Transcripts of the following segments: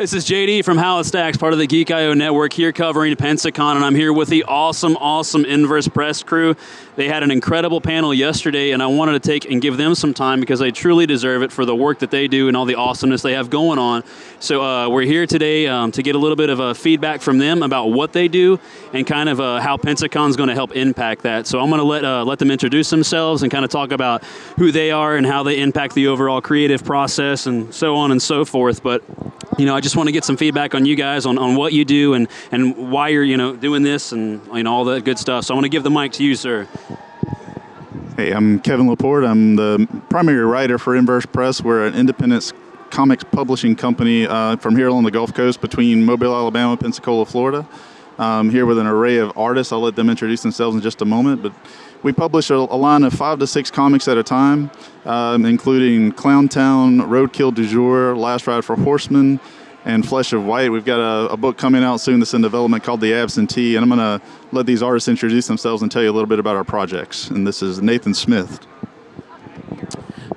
This is JD from How It Stacks, part of the Geek.io network here covering Pensacon, and I'm here with the awesome Inverse Press crew. They had an incredible panel yesterday, and I wanted to take and give them some time because they truly deserve it for the work that they do and all the awesomeness they have going on. So we're here today to get a little bit of feedback from them about what they do and kind of how Pensacon is going to help impact that. So I'm going to let them introduce themselves and kind of talk about who they are and how they impact the overall creative process and so on and so forth. But I just want to get some feedback on you guys on what you do and why you're doing this and all that good stuff. So I want to give the mic to you, sir. Hey, I'm Kevin Laporte. I'm the primary writer for Inverse Press. We're an independent comics publishing company from here along the Gulf Coast between Mobile, Alabama, and Pensacola, Florida. Here with an array of artists. I'll let them introduce themselves in just a moment. But we publish a line of 5 to 6 comics at a time, including Clowntown, Roadkill du Jour, Last Ride for Horsemen, and Flesh of White. We've got a book coming out soon that's in development called The Absentee, and I'm going to let these artists introduce themselves and tell you a little bit about our projects. And this is Nathan Smith.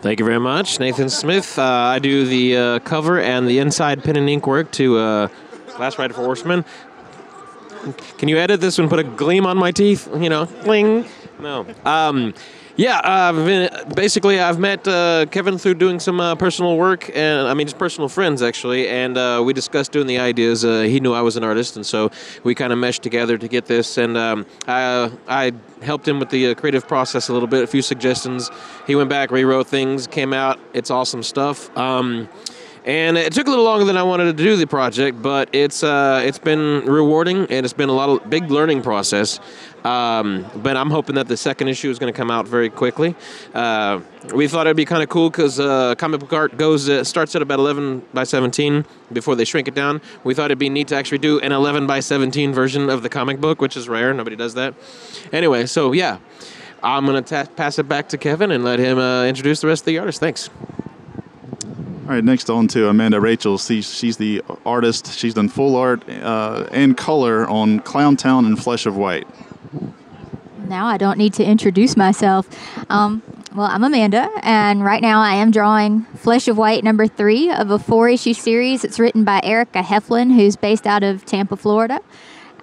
Thank you very much. Nathan Smith. I do the cover and the inside pen and ink work to Last Ride for Horsemen. Can you edit this and put a gleam on my teeth? Bling. No. I've met Kevin through doing some personal work, and just personal friends, actually, and we discussed doing the ideas. He knew I was an artist, and so we kind of meshed together to get this, and I helped him with the creative process a little bit, a few suggestions. He went back, rewrote things, came out. It's awesome stuff. And it took a little longer than I wanted to do the project, but it's been rewarding, and it's been a big learning process. But I'm hoping that the second issue is going to come out very quickly. We thought it'd be kind of cool because comic book art starts at about 11 by 17 before they shrink it down. We thought it'd be neat to actually do an 11 by 17 version of the comic book, which is rare. Nobody does that. Anyway, so yeah, I'm going to pass it back to Kevin and let him introduce the rest of the artists. Thanks. All right, next on to Amanda Rachel. She's the artist. She's done full art and color on Clowntown and Flesh of White. Now I don't need to introduce myself. Well, I'm Amanda, and right now I am drawing Flesh of White number 3 of a 4-issue series. It's written by Erica Heflin, who's based out of Tampa, Florida.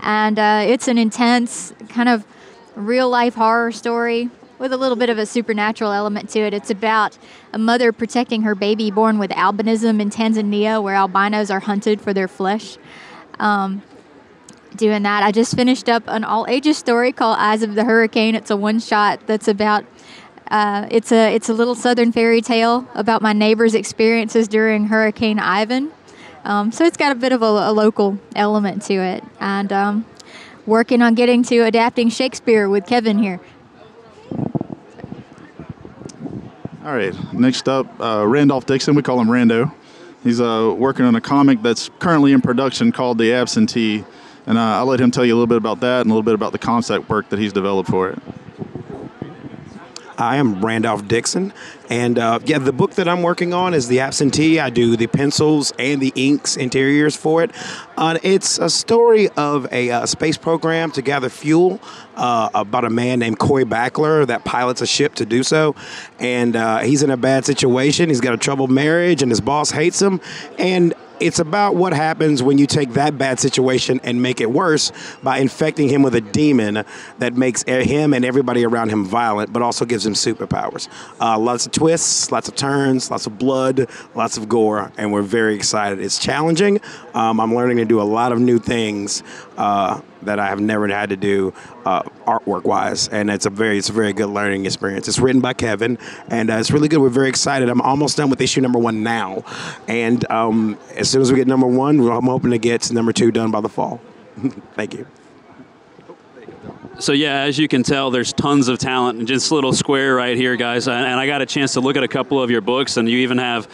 And it's an intense kind of real-life horror story with a little bit of a supernatural element to it. It's about a mother protecting her baby born with albinism in Tanzania, where albinos are hunted for their flesh. Doing that, I just finished up an all-ages story called Eyes of the Hurricane. It's a one-shot that's about, it's a little southern fairy tale about my neighbor's experiences during Hurricane Ivan. So it's got a bit of a local element to it. And working on getting to adapting Shakespeare with Kevin here. All right, next up, Randolph Dixon. We call him Rando. He's working on a comic that's currently in production called The Absentee, and I'll let him tell you a little bit about that and a little bit about the concept work that he's developed for it. I am Randolph Dixon, and the book that I'm working on is The Absentee. I do the pencils and the inks interiors for it. It's a story of a space program to gather fuel about a man named Coy Backler that pilots a ship to do so, and he's in a bad situation. He's got a troubled marriage, and his boss hates him, and it's about what happens when you take that bad situation and make it worse by infecting him with a demon that makes him and everybody around him violent, but also gives him superpowers. Lots of twists, lots of turns, lots of blood, lots of gore, and we're very excited. It's challenging. I'm learning to do a lot of new things that I have never had to do artwork-wise, and it's a very good learning experience. It's written by Kevin, and it's really good. We're very excited. I'm almost done with issue number 1 now, and as soon as we get number 1, I'm hoping to get number 2 done by the fall. Thank you. So yeah, as you can tell, there's tons of talent in just a little square right here, guys. And I got a chance to look at a couple of your books, and you even have,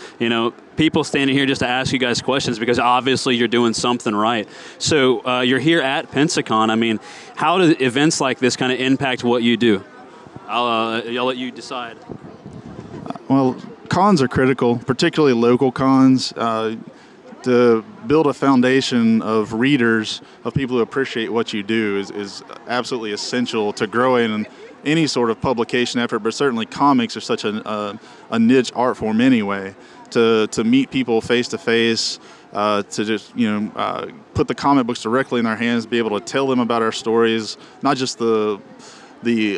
people standing here just to ask you guys questions because obviously you're doing something right. So you're here at Pensacon. How do events like this kind of impact what you do? I'll let you decide. Well, cons are critical, particularly local cons. To build a foundation of readers, of people who appreciate what you do is absolutely essential to growing any sort of publication effort, but certainly comics are such a niche art form anyway. To meet people face to face, to just put the comic books directly in their hands, be able to tell them about our stories, not just the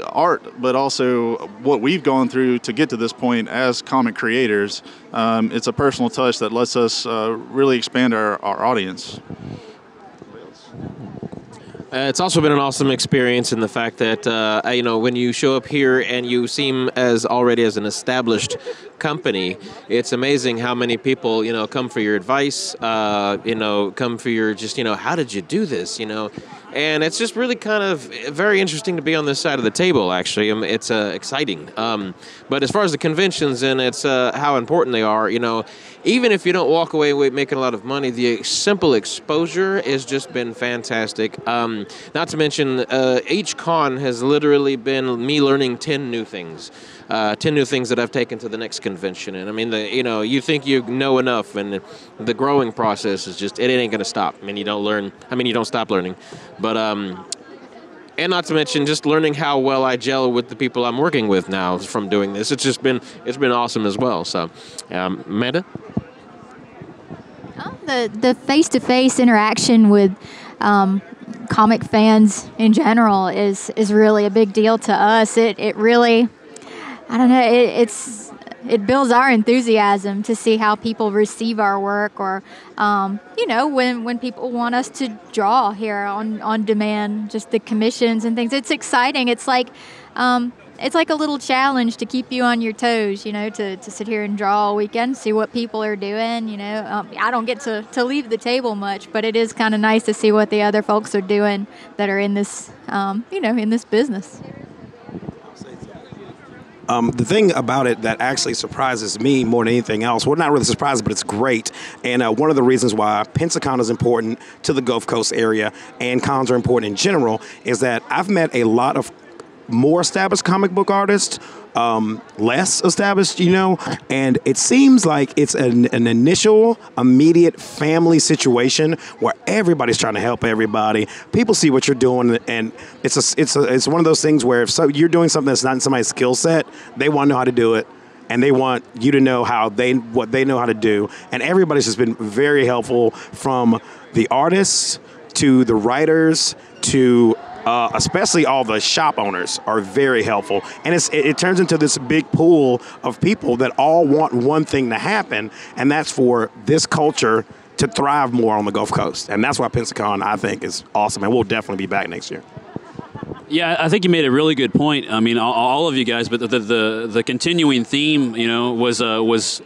art, but also what we've gone through to get to this point as comic creators. It's a personal touch that lets us really expand our audience. It's also been an awesome experience in the fact that, when you show up here and you seem already as an established company, it's amazing how many people, come for your advice, come for your how did you do this, And it's just really kind of very interesting to be on this side of the table, actually. It's exciting. But as far as the conventions and it's how important they are, even if you don't walk away making a lot of money, the simple exposure has just been fantastic. Not to mention, each con has literally been me learning 10 new things. 10 new things that I've taken to the next convention. And I mean, you think you know enough, and the growing process is just, it ain't going to stop. I mean, you don't stop learning. But, and not to mention just learning how well I gel with the people I'm working with now from doing this. It's been awesome as well. So, Amanda? The face-to-face interaction with comic fans in general is really a big deal to us. It really, I don't know, it builds our enthusiasm to see how people receive our work, or when people want us to draw here on demand, just the commissions and things. It's exciting. It's like a little challenge to keep you on your toes, to sit here and draw all weekend, see what people are doing. I don't get to leave the table much, but it is kind of nice to see what the other folks are doing that are in this, in this business. The thing about it that actually surprises me more than anything else, well, not really surprised, but it's great. And one of the reasons why Pensacon is important to the Gulf Coast area and cons are important in general is that I've met a lot of more established comic book artists, less established, and it seems like it's an initial, immediate family situation where everybody's trying to help everybody. People see what you're doing, and it's one of those things where if you're doing something that's not in somebody's skill set, they want to know how to do it, and they want you to know what they know how to do. And everybody's just been very helpful, from the artists to the writers to especially all the shop owners are very helpful. And it turns into this big pool of people that all want one thing to happen, and that's for this culture to thrive more on the Gulf Coast. And that's why Pensacon, I think, is awesome, and we'll definitely be back next year. Yeah, I think you made a really good point. I mean, all of you guys, but the continuing theme, was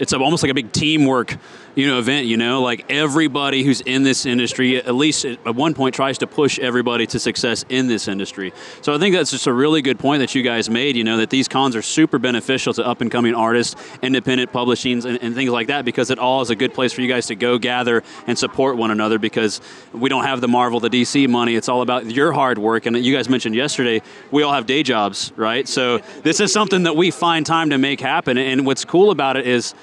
it's almost like a big teamwork, event. Like everybody who's in this industry, at least at one point, tries to push everybody to success in this industry. So I think that's just a really good point that you guys made. That these cons are super beneficial to up and coming artists, independent publishings, and things like that, because it all is a good place for you guys to go gather and support one another. Because we don't have the Marvel, the DC money. It's all about your hard work. And you guys mentioned yesterday, we all have day jobs, right? So this is something that we find time to make happen. And what's cool about it is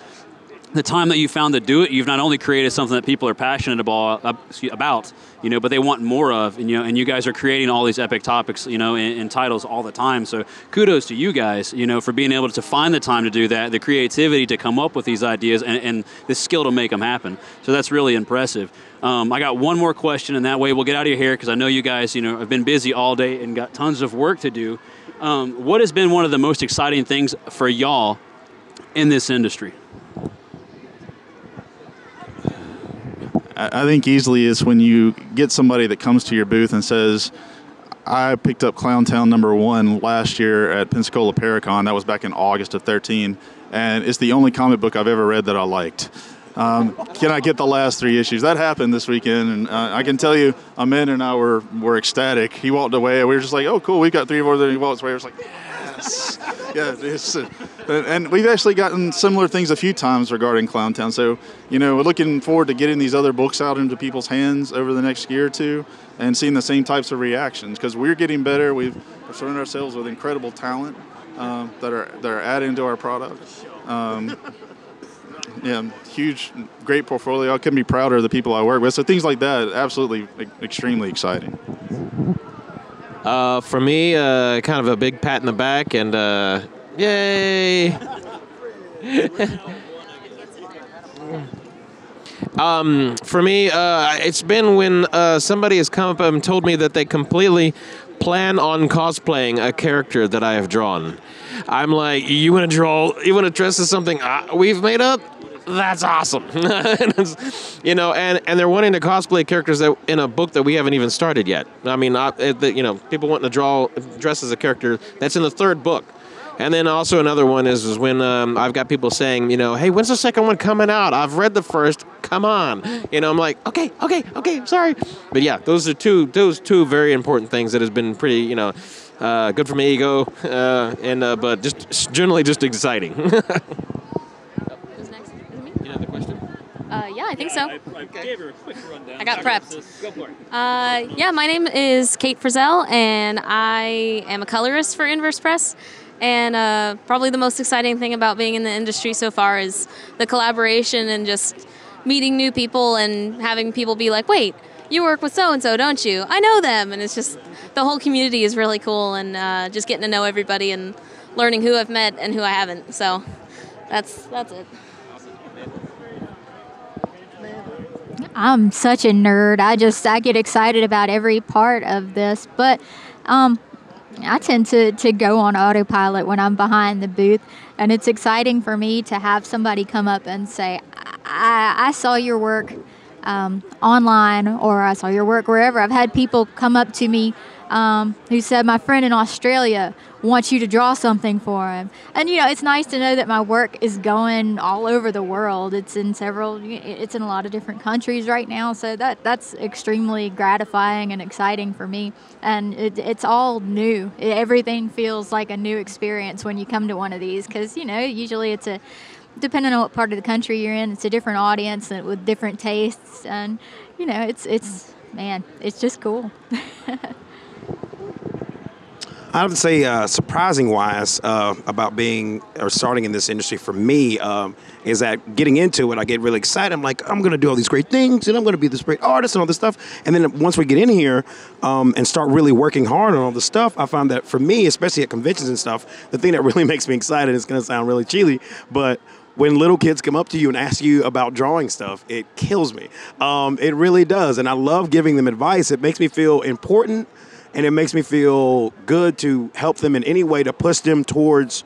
the time that you found to do it, you've not only created something that people are passionate about, but they want more of, and you guys are creating all these epic topics, in titles all the time. So kudos to you guys, for being able to find the time to do that, the creativity to come up with these ideas, and the skill to make them happen. So that's really impressive. I got one more question, and that way we'll get out of your hair, because I know you guys, have been busy all day and got tons of work to do. What has been one of the most exciting things for y'all in this industry? I think easily is when you get somebody that comes to your booth and says, I picked up Clowntown #1 last year at Pensacola Paracon. That was back in August of 2013, and it's the only comic book I've ever read that I liked. Can I get the last 3 issues? That happened this weekend, and I can tell you, Amanda and I were ecstatic. He walked away, and we were just like, oh, cool, we've got 3 more. Then he walks away, I was like, yes. Yeah, and we've actually gotten similar things a few times regarding Clowntown. So, we're looking forward to getting these other books out into people's hands over the next year or two and seeing the same types of reactions, because we're getting better. We're surrounding ourselves with incredible talent that are adding to our product. Huge, great portfolio. I couldn't be prouder of the people I work with. So things like that, absolutely extremely exciting. For me, kind of a big pat in the back, and yay! For me, it's been when somebody has come up and told me that they completely plan on cosplaying a character that I have drawn. I'm like, you want to dress as something we've made up? That's awesome. And they're wanting to cosplay characters that in a book that we haven't even started yet. I mean, people wanting to dress as a character that's in the third book. And then also another one is when I've got people saying, hey, when's the second one coming out? I've read the first. Come on. I'm like, okay, sorry. But yeah, those two very important things that has been pretty, good for my ego, but just generally just exciting. Who's next? Is it me? You know the question? Yeah, I think so. I gave her a quick rundown. I got prepped. Go for it. Yeah, my name is Kate Frizzell, and I am a colorist for Inverse Press. And probably the most exciting thing about being in the industry so far is the collaboration and just meeting new people and having people be like, wait, you work with so-and-so, don't you? I know them. And it's just, the whole community is really cool, and just getting to know everybody and learning who I've met and who I haven't. So that's it. I'm such a nerd. I get excited about every part of this, but I tend to go on autopilot when I'm behind the booth, and it's exciting for me to have somebody come up and say, I saw your work online, or I saw your work wherever. I've had people come up to me who said, my friend in Australia wants you to draw something for him. And, it's nice to know that my work is going all over the world. It's in a lot of different countries right now. So that's extremely gratifying and exciting for me. And it's all new. Everything feels like a new experience when you come to one of these, because, usually depending on what part of the country you're in, it's a different audience with different tastes. And, it's just cool. I would say, surprising-wise, about being or starting in this industry for me is that getting into it, I get really excited. I'm like, I'm going to do all these great things, and I'm going to be this great artist and all this stuff. And then once we get in here and start really working hard on all this stuff, I find that for me, especially at conventions and stuff, the thing that really makes me excited is going to sound really cheesy, but when little kids come up to you and ask you about drawing stuff, it kills me. It really does, and I love giving them advice. It makes me feel important. And it makes me feel good to help them in any way to push them towards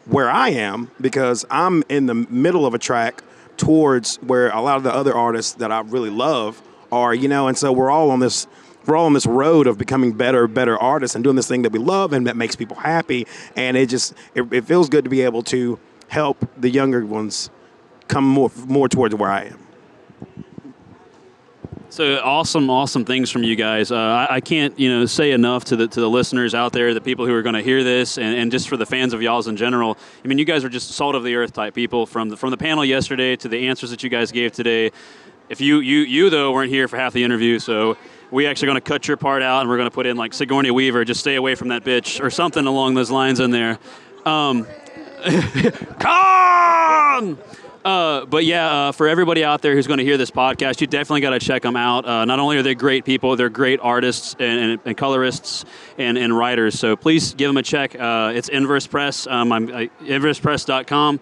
where I am, because I'm in the middle of a track towards where a lot of the other artists that I really love are, and so we're all on this road of becoming better artists and doing this thing that we love and that makes people happy. And it feels good to be able to help the younger ones come more towards where I am. So awesome things from you guys. I can't, say enough to the listeners out there, the people who are going to hear this, and just for the fans of y'all's in general. I mean, you guys are just salt of the earth type people. From the panel yesterday to the answers that you guys gave today. If you though weren't here for half the interview, so we actually going to cut your part out, and we're going to put in like Sigourney Weaver, just stay away from that bitch, or something along those lines in there. Con! But yeah, for everybody out there who's going to hear this podcast, you definitely got to check them out. Not only are they great people, they're great artists and colorists and writers. So please give them a check. It's Inverse Press. I'm inversepress.com.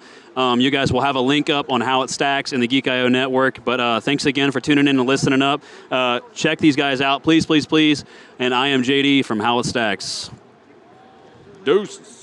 You guys will have a link up on how it stacks in the Geek.io network. But thanks again for tuning in and listening up. Check these guys out, please. And I am JD from How It Stacks. Deuces.